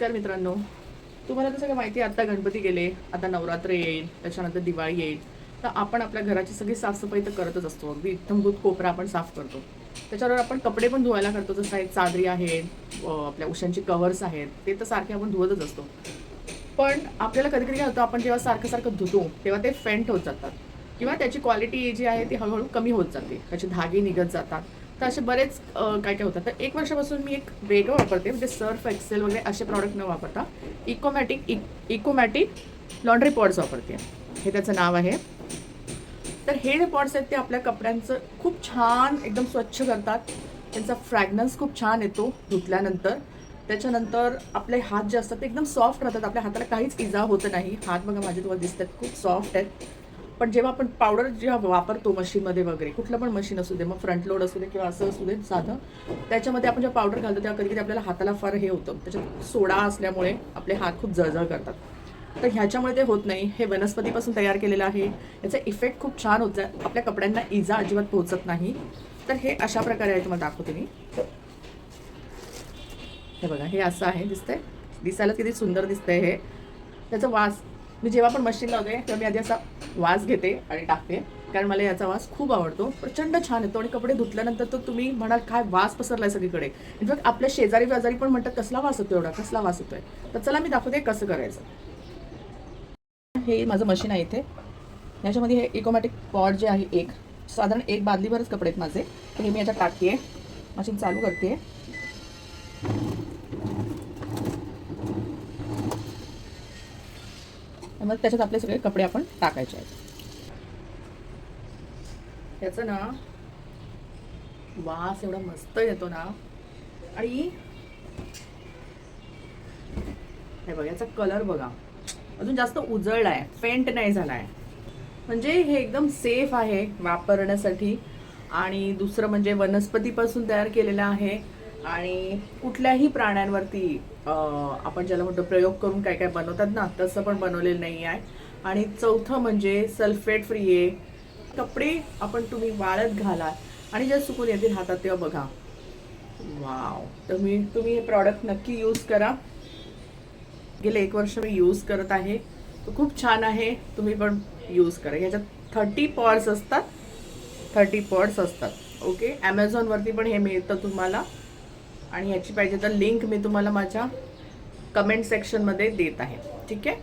नमस्कार मित्रांनो, तुम्हाला तर सगळं माहिती आहे. आता गणपती गेले, आता नवरात्र येईल, त्याच्यानंतर दिवाळी येईल. तर आपण आपल्या घराची सगळी साफसफाई तर करतच असतो. अगदी इत्थंभूत कोपरा आपण साफ करतो. त्याच्याबरोबर आपण कपडे पण धुवायला करतो. जसं आहेत चादरी आहेत, आपल्या उशांची कव्हर्स आहेत, ते तर सारखे आपण धुवतच असतो. पण आपल्याला कधी-कधी काय होतं, आपण जेव्हा सारखं-सारखं धुतो, तेव्हा ते फेंट होत जातात किंवा त्याची क्वालिटी जी आहे ती हळू कमी होत जाते. त्याचे धागे निघत जातात. तर असे बरेच काय-काय होतात. तर 1 वर्षापासून मी एक वेगळं वापरते, म्हणजे सर्फ एक्सेल वगैरे असे प्रॉडक्ट न वापरता इकोमॅटिक लॉन्ड्री पॉड्स वापरते. हे त्याचं नाव आहे. तर हे जे पॉड्स आहेत ते आपल्या कपड्यांचं खूप छान एकदम स्वच्छ करतात. त्यांचा फ्रॅग्रन्स खूप छान येतो धुतल्यानंतर. त्याच्यानंतर आपले हात जे असतात ते एकदम सॉफ्ट राहतात. आपल्या हाताला काहीच इजा होत नाही. हात बघा माझे तुम्हाला दिसतात खूप सॉफ्ट आहेत. पण जेव्हा आपण पावडर जेव्हा वापरतो मशीनमध्ये वगैरे, कुठलं पण मशीन असू दे, मग फ्रंट लोड असू दे किंवा असं असू दे साधं, त्याच्यामध्ये आपण जेव्हा पावडर घालतो तेव्हा कधी-कधी आपल्याला हाताला फार हे होतं. त्याच्यात सोडा असल्यामुळे आपले हात खूप जळजळ करतात. तर ह्याच्यामुळे ते होत नाही. हे वनस्पतीपासून तयार केलेलं आहे. याचा इफेक्ट खूप छान होत आहे. आपल्या कपड्यांना इजा अजिबात पोहोचत नाही. तर हे अशा प्रकारे आहे, तुम्हाला दाखवते मी. हे बघा, हे असं आहे, दिसतंय. दिसायला किती सुंदर दिसतंय हे. त्याचा वास मी जेव्हा पण मशीन लावते तेव्हा मी आधी असा वास घेते आणि टाकते, कारण मला याचा वास खूप आवडतो. प्रचंड छान येतो आणि कपडे धुतल्यानंतर तर तुम्ही म्हणाल काय वास पसरलाय सगळीकडे. इनफॅक्ट आपल्या शेजारी पाजारी पण म्हणतात कसला वास येतो एवढा, कसला वास येतोय. तर चला मी दाखवते कसं करायचं. हे माझं मशीन आहे इथे. याच्यामध्ये हे इकोमॅटिक पॉड जे आहे, एक साधारण एक बादलीभरच कपडे आहेत माझे. तर हे मी याच्यात टाकते, मशीन चालू करते. मग त्याच्यात आपले सगळे कपडे आपण टाकायचे आहेत. याचं ना वास एवढा मस्त येतो ना. आणि हे बघा, याचा कलर बघा, अजून जास्त उजळला आहे, फेंट नाही झाला आहे. म्हणजे हे एकदम सेफ आहे वापरण्यासाठी. आणि दुसरं म्हणजे वनस्पतीपासून तयार केलेलं आहे आणि कुठल्याही प्राण्यांवरती आपण ज्याला म्हणतो प्रयोग करून काय काय बनवतात ना, तसं पण बनवलेलं नाही आहे. आणि चौथं म्हणजे सल्फेट फ्री आहे. कपडे आपण तुम्ही वाळत घाला आणि जेव्हा सुकून येतील हातात तेव्हा बघा, वाव. तर तुम्ही हे प्रॉडक्ट नक्की यूज करा. गेले 1 वर्ष मी यूज करत आहे. तो खूप छान आहे, तुम्ही पण यूज करा. ह्याच्यात 30 पॉड्स असतात. ओके, ॲमेझॉनवरती पण हे मिळतं तुम्हाला. आणि ह्याची पाहिजे तर लिंक मी तुम्हाला माझ्या कमेंट सेक्शनमध्ये देत आहे. ठीक आहे.